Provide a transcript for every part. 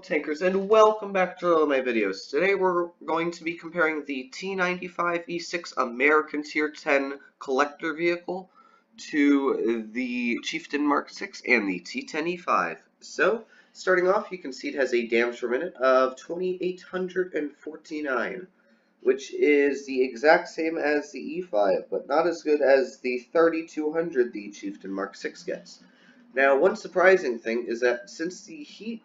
Tankers, and welcome back to my videos. Today we're going to be comparing the T95E6 American Tier 10 collector vehicle to the Chieftain Mark 6 and the T10E5. So, starting off, you can see it has a damage per minute of 2,849, which is the exact same as the E5, but not as good as the 3,200 the Chieftain Mark 6 gets. Now, one surprising thing is that since the heat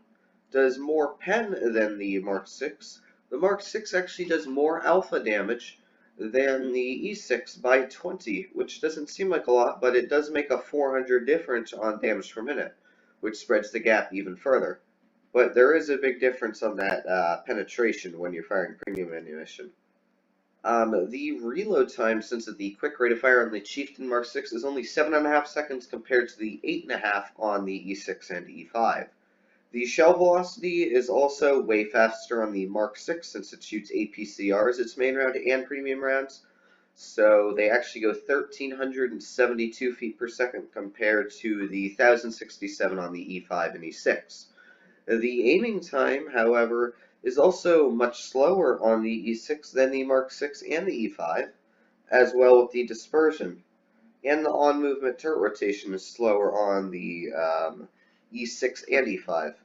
does more pen than the Mark 6, the Mark 6 actually does more alpha damage than the E6 by 20, which doesn't seem like a lot, but it does make a 400 difference on damage per minute, which spreads the gap even further. But there is a big difference on that penetration when you're firing premium ammunition. The reload time, since the quick rate of fire on the Chieftain Mark 6 is only 7.5 seconds compared to the 8.5 on the E6 and E5. The shell velocity is also way faster on the Mark 6 since it shoots APCR as its main round and premium rounds. So they actually go 1,372 feet per second compared to the 1,067 on the E5 and E6. The aiming time, however, is also much slower on the E6 than the Mark 6 and the E5, as well with the dispersion. And the on-movement turret rotation is slower on the E6 and E5.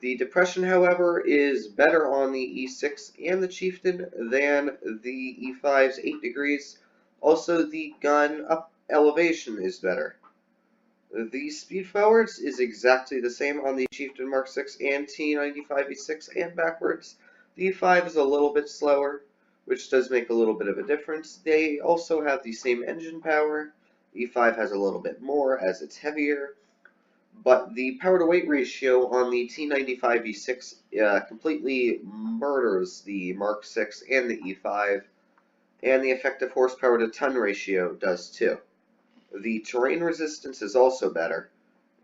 The depression, however, is better on the E6 and the Chieftain than the E5's 8 degrees. Also, the gun up elevation is better. The speed forwards is exactly the same on the Chieftain Mark 6 and T95E6 and backwards. The E5 is a little bit slower, which does make a little bit of a difference. They also have the same engine power. E5 has a little bit more as it's heavier. But the power-to-weight ratio on the T95E6 completely murders the Mark 6 and the E5, and the effective horsepower-to-ton ratio does too. The terrain resistance is also better,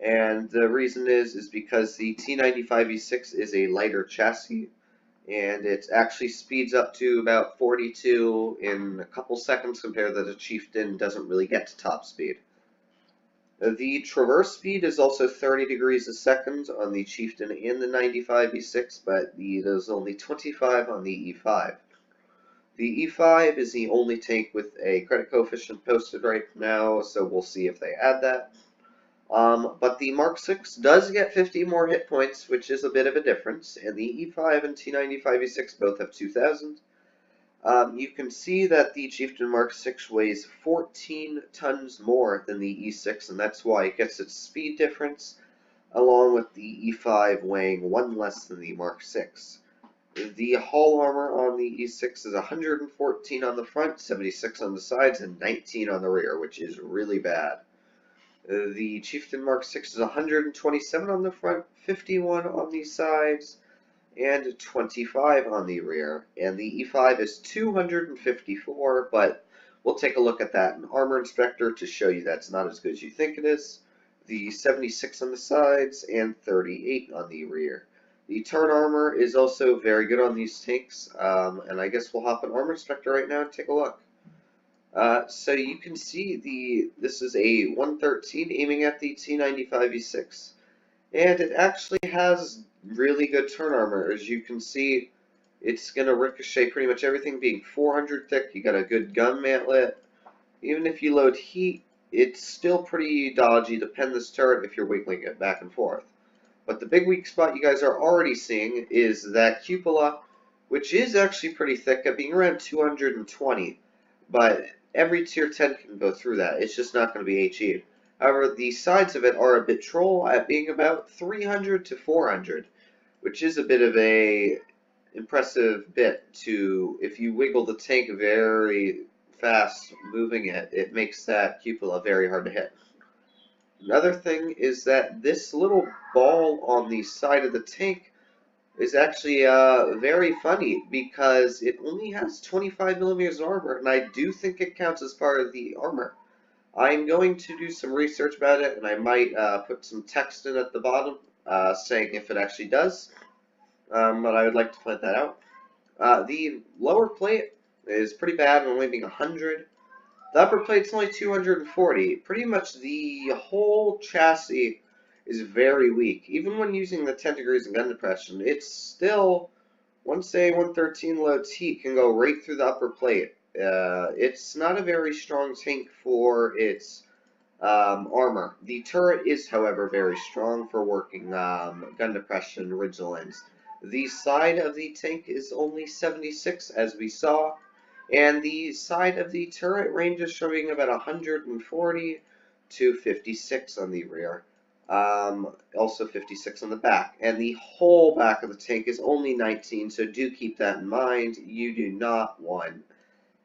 and the reason is because the T95E6 is a lighter chassis, and it actually speeds up to about 42 in a couple seconds compared to the Chieftain doesn't really get to top speed. The traverse speed is also 30 degrees a second on the Chieftain and the 95E6, but it is only 25 on the E5. The E5 is the only tank with a credit coefficient posted right now, so we'll see if they add that. But the Mark 6 does get 50 more hit points, which is a bit of a difference, and the E5 and T95E6 both have 2,000. You can see that the Chieftain Mark 6 weighs 14 tons more than the E6, and that's why it gets its speed difference, along with the E5 weighing 1 less than the Mark 6. The hull armor on the E6 is 114 on the front, 76 on the sides, and 19 on the rear, which is really bad. The Chieftain Mark 6 is 127 on the front, 51 on the sides, and 25 on the rear, and the E5 is 254, but we'll take a look at that in Armor Inspector to show you that's not as good as you think it is. The 76 on the sides and 38 on the rear. The turn armor is also very good on these tanks, and I guess we'll hop in Armor Inspector right now and take a look. So you can see this is a 113 aiming at the T95E6, and it actually has really good turn armor. As you can see, it's going to ricochet pretty much everything, being 400 thick. You got a good gun mantlet. Even if you load heat, it's still pretty dodgy to pen this turret if you're wiggling it back and forth. But the big weak spot you guys are already seeing is that cupola, which is actually pretty thick at being around 220, but every tier 10 can go through that. It's just not going to be HE. However, the sides of it are a bit troll at being about 300 to 400, which is a bit of a impressive bit to, if you wiggle the tank very fast moving it, it makes that cupola very hard to hit. Another thing is that this little ball on the side of the tank is actually very funny because it only has 25 millimeters of armor, and I do think it counts as part of the armor. I'm going to do some research about it, and I might put some text in at the bottom saying if it actually does, but I would like to point that out. The lower plate is pretty bad, only being 100. The upper plate's only 240. Pretty much the whole chassis is very weak. Even when using the 10 degrees of gun depression, it's still, once a 113 loads heat, can go right through the upper plate. It's not a very strong tank for its armor. The turret is, however, very strong for working gun depression ridge lines. The side of the tank is only 76, as we saw, and the side of the turret ranges from being about 140 to 56 on the rear. Also 56 on the back. And the whole back of the tank is only 19, so do keep that in mind. You do not want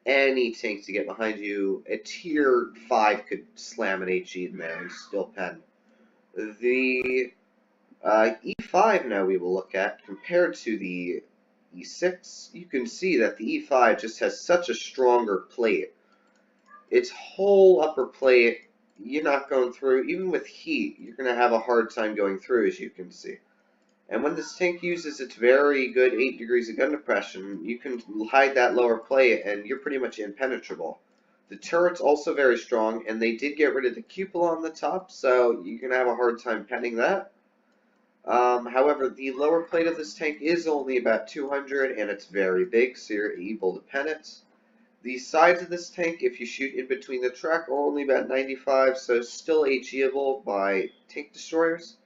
any tank to get behind you. A tier 5 could slam an HE in there and still pen. The E5 now we will look at, compared to the E6, you can see that the E5 just has such a stronger plate. Its whole upper plate, you're not going through. Even with heat, you're going to have a hard time going through, as you can see. And when this tank uses its very good 8 degrees of gun depression, you can hide that lower plate and you're pretty much impenetrable. The turret's also very strong, and they did get rid of the cupola on the top, so you're going to have a hard time penning that. However, the lower plate of this tank is only about 200, and it's very big, so you're able to pen it. The sides of this tank, if you shoot in between the track, are only about 95, so still HEable by tank destroyers.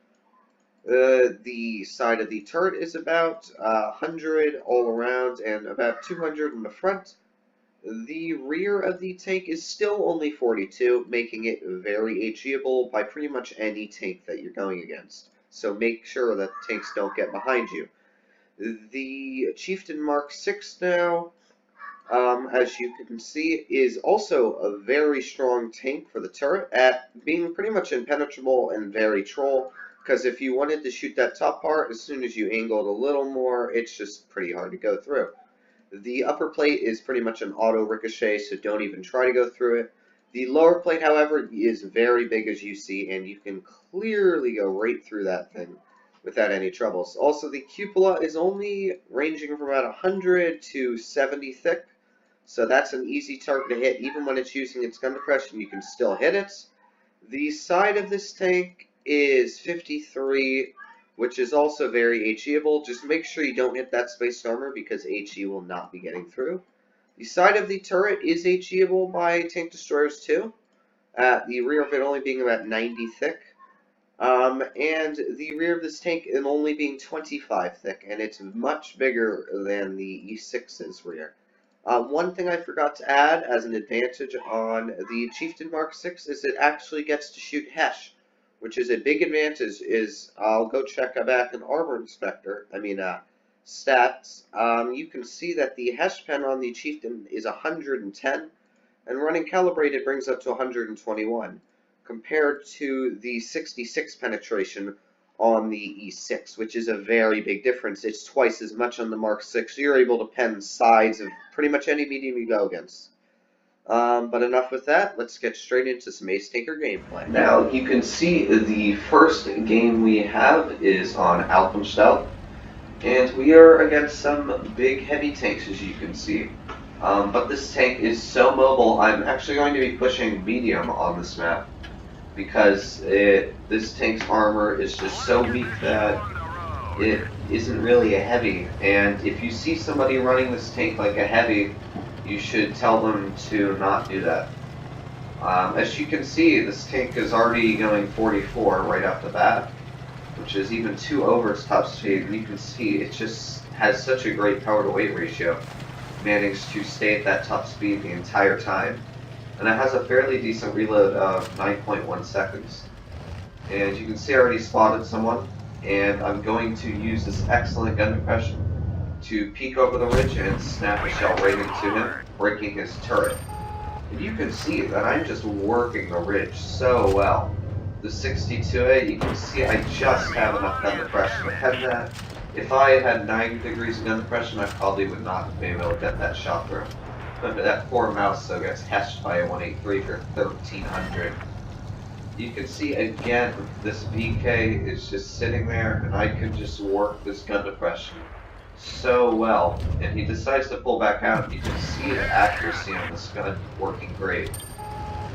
The side of the turret is about 100 all around and about 200 in the front. The rear of the tank is still only 42, making it very HEable by pretty much any tank that you're going against. So make sure that tanks don't get behind you. The Chieftain Mark 6 now, as you can see, is also a very strong tank for the turret at being pretty much impenetrable and very troll. Because if you wanted to shoot that top part, as soon as you angled a little more, it's just pretty hard to go through. The upper plate is pretty much an auto ricochet, so don't even try to go through it. The lower plate, however, is very big, as you see, and you can clearly go right through that thing without any troubles. Also, the cupola is only ranging from about 100 to 70 thick, so that's an easy target to hit. Even when it's using its gun depression, you can still hit it. The side of this tank is 53, which is also very HEable. Just make sure you don't hit that space armor because HE will not be getting through. The side of the turret is HEable by tank destroyers too, the rear of it only being about 90 thick, and the rear of this tank only being 25 thick, and it's much bigger than the E6's rear. One thing I forgot to add as an advantage on the Chieftain Mark 6 is it actually gets to shoot Hesh, which is a big advantage. I'll go check back an armor inspector, stats. You can see that the Hesh pen on the Chieftain is 110, and running calibrated brings up to 121, compared to the 66 penetration on the E6, which is a very big difference. It's twice as much on the Mark 6, so you're able to pen sides of pretty much any medium you go against. But enough with that, let's get straight into some Ace Tanker gameplay. Now, you can see the first game we have is on Alpenstadt, and we are against some big heavy tanks, as you can see. But this tank is so mobile, I'm actually going to be pushing medium on this map, because this tank's armor is just so weak that it isn't really a heavy, and if you see somebody running this tank like a heavy, you should tell them to not do that. As you can see, this tank is already going 44 right off the bat, which is even 2 over its top speed, and you can see it just has such a great power to weight ratio, managed to stay at that top speed the entire time. And it has a fairly decent reload of 9.1 seconds. And you can see I already spotted someone, and I'm going to use this excellent gun depression to peek over the ridge and snap a shell right into him, breaking his turret. And you can see that I'm just working the ridge so well. The 62A, you can see I just have enough gun depression to head that. If I had 9 degrees of gun depression, I probably would not have been able to get that shot through. But that poor mouse so gets heshed by a 183 for 1300. You can see again, this VK is just sitting there, and I can just work this gun depression so well. And he decides to pull back out. You can see the accuracy on this gun working great.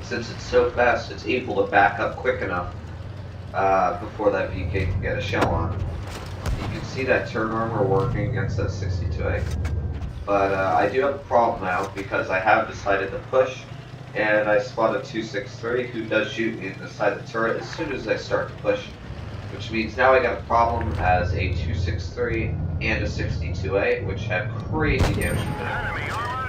Since it's so fast, it's able to back up quick enough before that VK can get a shell on. You can see that turn armor working against that 62A. But I do have a problem now because I have decided to push, and I spot a 263 who does shoot me in the side of the turret as soon as I start to push, which means now I got a problem as a 263 and a 62A, which have crazy damage to them.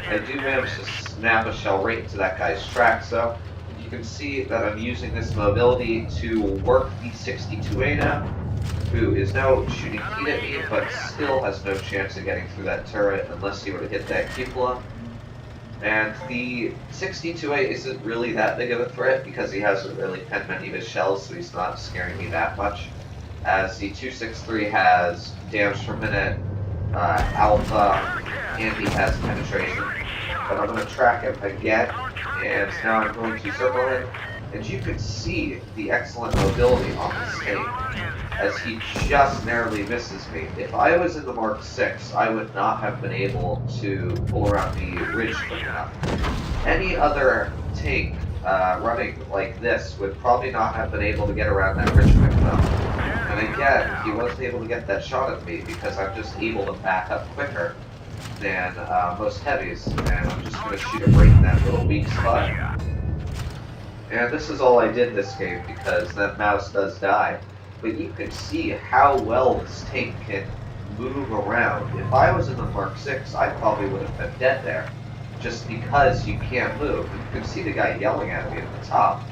I do manage to snap a shell right into that guy's tracks though. You can see that I'm using this mobility to work the 62A now, who is now shooting heat at me, but still has no chance of getting through that turret unless he were to hit that cupola. And the 62A isn't really that big of a threat because he hasn't really penned many of his shells, so he's not scaring me that much. As the 263 has damage per minute, alpha, and he has penetration. But I'm going to track him again, and now I'm going to circle him. And you can see the excellent mobility on this tank, as he just narrowly misses me. If I was in the Mark 6, I would not have been able to pull around the ridge quick enough. Any other tank running like this would probably not have been able to get around that ridge quick enough. And again, he wasn't able to get that shot at me because I'm just able to back up quicker than most heavies, and I'm just going to shoot him right in that little weak spot. And this is all I did this game because that mouse does die. But you can see how well this tank can move around. If I was in the Mark 6, I probably would have been dead there. Just because you can't move. You can see the guy yelling at me at the top.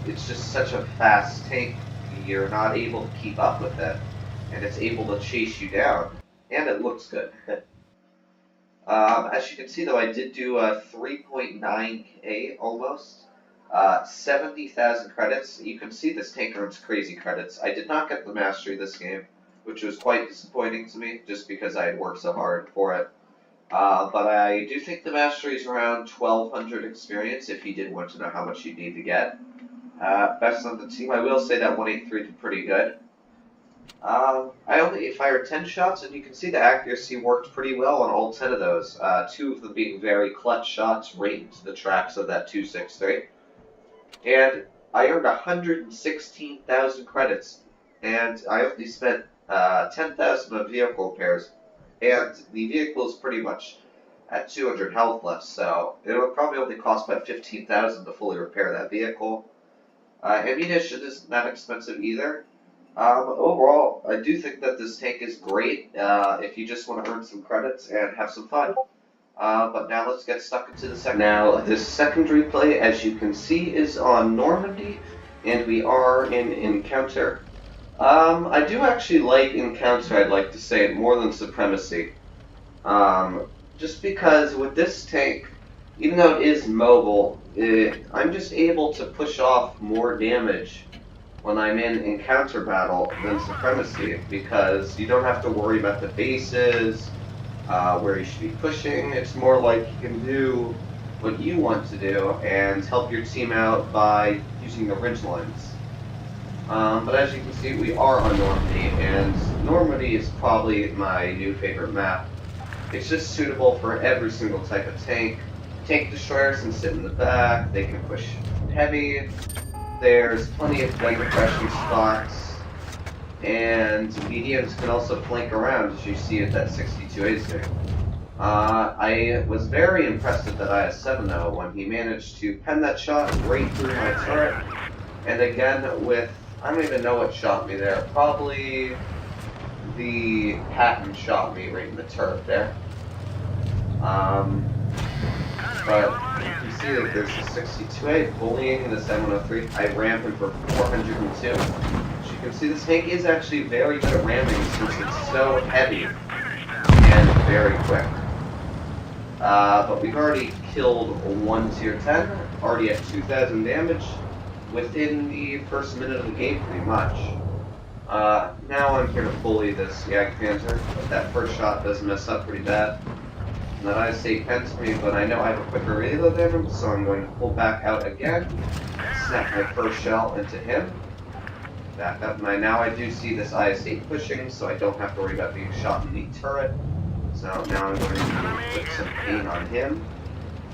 It's just such a fast tank, you're not able to keep up with it. And it's able to chase you down. And it looks good. As you can see, though, I did do a 3.9k almost. 70,000 credits. You can see this tank earns crazy credits. I did not get the mastery this game, which was quite disappointing to me, just because I had worked so hard for it. But I do think the mastery is around 1,200 experience, if you did want to know how much you need to get. Best on the team, I will say that 183 did pretty good. I only fired 10 shots, and you can see the accuracy worked pretty well on all 10 of those. 2 of them being very clutch shots right into the tracks of that 263. And I earned 116,000 credits, and I only spent 10,000 on vehicle repairs, and the vehicle is pretty much at 200 health left, so it would probably only cost about 15,000 to fully repair that vehicle. Ammunition isn't that expensive either. Overall, I do think that this tank is great if you just want to earn some credits and have some fun. But now let's get stuck into the second. Now, this second replay, as you can see, is on Normandy, and we are in Encounter. I do actually like Encounter, I'd like to say, more than Supremacy. Just because with this tank, even though it is mobile, I'm just able to push off more damage when I'm in Encounter battle than Supremacy, because you don't have to worry about the bases, where you should be pushing. It's more like you can do what you want to do and help your team out by using the ridge lines. But as you can see, we are on Normandy, and Normandy is probably my new favorite map. It's just suitable for every single type of tank. Tank destroyers can sit in the back, they can push heavy, there's plenty of gun depression spots, and mediums can also flank around, as you see at that 62A stick. I was very impressed with that IS-7 though, when he managed to pen that shot right through my turret, and again with, I don't even know what shot me there, probably the Patton shot me right in the turret there. But you can see that there's a 62A bullying this M103. I rammed him for 402. As you can see, this tank is actually very good at ramming since it's so heavy and very quick. But we've already killed one tier 10, already at 2,000 damage within the first minute of the game, pretty much. Now I'm here to bully this Jagdpanzer, but that first shot does mess up pretty bad. And that IS-8 pens me, but I know I have a quicker reload than him, so I'm going to pull back out again, snap my first shell into him, back up, and now I do see this IS-8 pushing, so I don't have to worry about being shot in the turret. So now I'm going to put some pain on him,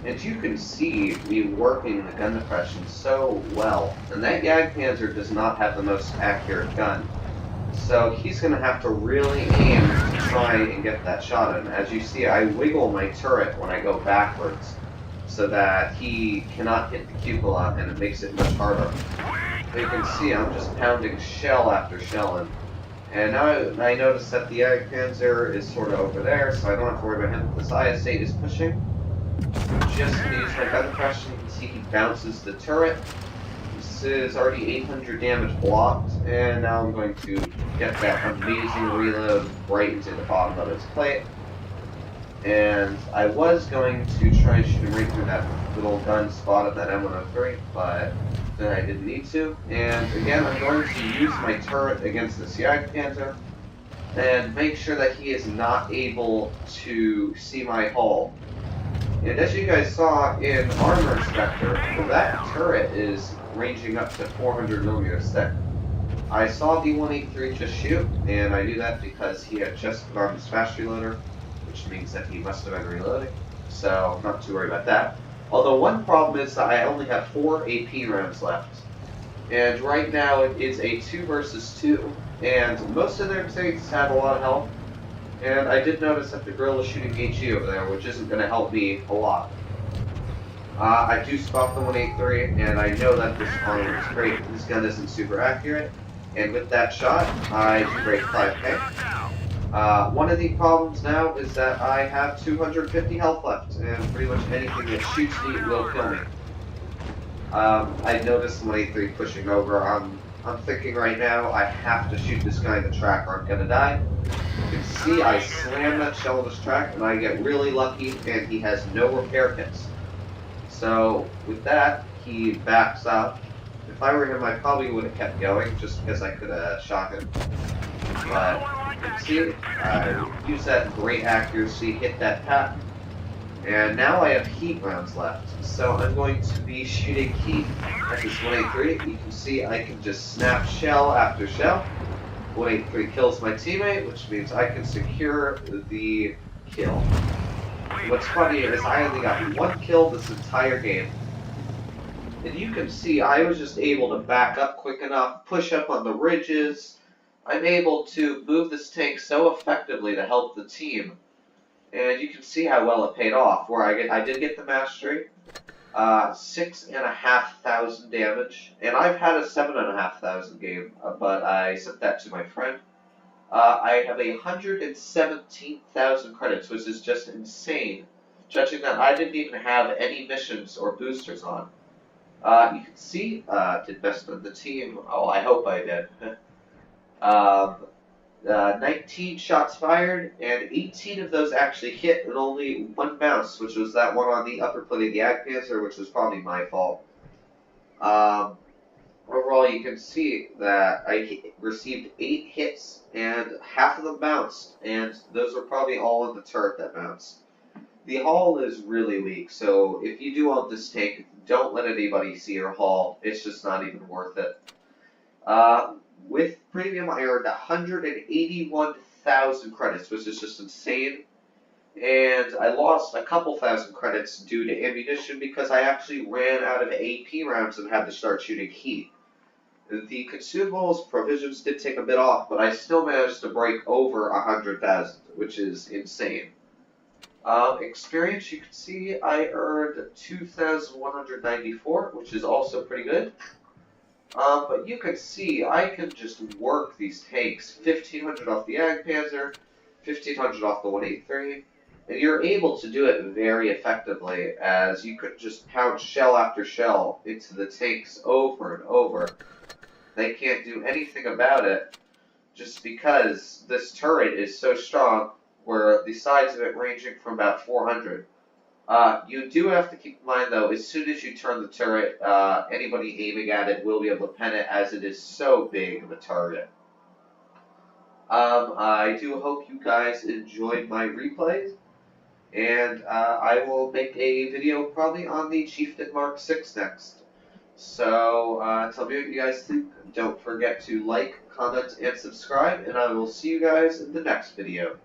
And you can see me working the gun depression so well. And that Jagdpanzer does not have the most accurate gun. So he's going to have to really aim to try and get that shot in. As you see, I wiggle my turret when I go backwards so that he cannot hit the cupola, and it makes it much harder. But you can see I'm just pounding shell after shell in. And now I notice that the Jagdpanzer is sort of over there, so I don't have to worry about him. This IS-8 is pushing. Just going to use my gun depression. You can see he bounces the turret. This is already 800 damage blocked, and now I'm going to get that amazing reload right into the bottom of his plate. And I was going to try and shoot him right through that little gun spot of that M103, but then I didn't need to. And again, I'm going to use my turret against this Jagdpanzer and make sure that he is not able to see my hull. And as you guys saw in Armor Inspector, that turret is ranging up to 400 millimeters thick. I saw the 183 just shoot, and I knew that because he had just put on his fast reloader, which means that he must have been reloading, so I'm not too worried about that. Although one problem is that I only have 4 AP rounds left, and right now it is a 2 versus 2, and most of their tanks have a lot of health. And I did notice that the girl is shooting HE over there, which isn't going to help me a lot. I do spot the 183, and I know that this armor is great. This gun isn't super accurate, and with that shot, I do break 5k. One of the problems now is that I have 250 health left, and pretty much anything that shoots me will kill me. I noticed the 183 pushing over. I'm thinking right now, I have to shoot this guy in the track or I'm going to die. You can see I slam that shell in his track, and I get really lucky, and he has no repair kits. So, with that, he backs up. If I were him, I probably would have kept going, just because I could have shot him. But, you can see, I use that great accuracy, hit that pattern. And now I have heat rounds left, so I'm going to be shooting heat at this 183. You can see I can just snap shell after shell. 183 kills my teammate, which means I can secure the kill. What's funny is I only got 1 kill this entire game. And you can see I was just able to back up quick enough, push up on the ridges. I'm able to move this tank so effectively to help the team. And you can see how well it paid off, where I did get the mastery. 6,500 damage, and I've had a 7,500 game, but I sent that to my friend. I have 117,000 credits, which is just insane, judging that I didn't even have any missions or boosters on. You can see, did best on the team. Oh, I hope I did. 19 shots fired, and 18 of those actually hit, and only 1 bounce, which was that one on the upper plate of the Jagdpanzer, which was probably my fault. Overall, you can see that I received 8 hits, and half of them bounced, and those were probably all in the turret that bounced. The hull is really weak, so if you do own this tank, don't let anybody see your hull. It's just not even worth it. With premium, I earned 181,000 credits, which is just insane. And I lost a couple thousand credits due to ammunition because I actually ran out of AP rounds and had to start shooting heat. The consumables provisions did take a bit off, but I still managed to break over 100,000, which is insane. Experience, you can see I earned 2,194, which is also pretty good. But you can see I can just work these tanks. 1,500 off the Jagdpanzer, 1,500 off the 183, and you're able to do it very effectively, as you could just pound shell after shell into the tanks over and over. They can't do anything about it, just because this turret is so strong, where the sides of it ranging from about 400. You do have to keep in mind, though, as soon as you turn the turret, anybody aiming at it will be able to pen it, as it is so big of a target. I do hope you guys enjoyed my replays, and I will make a video probably on the Chieftain Mark 6 next. So, tell me what you guys think. Don't forget to like, comment, and subscribe, and I will see you guys in the next video.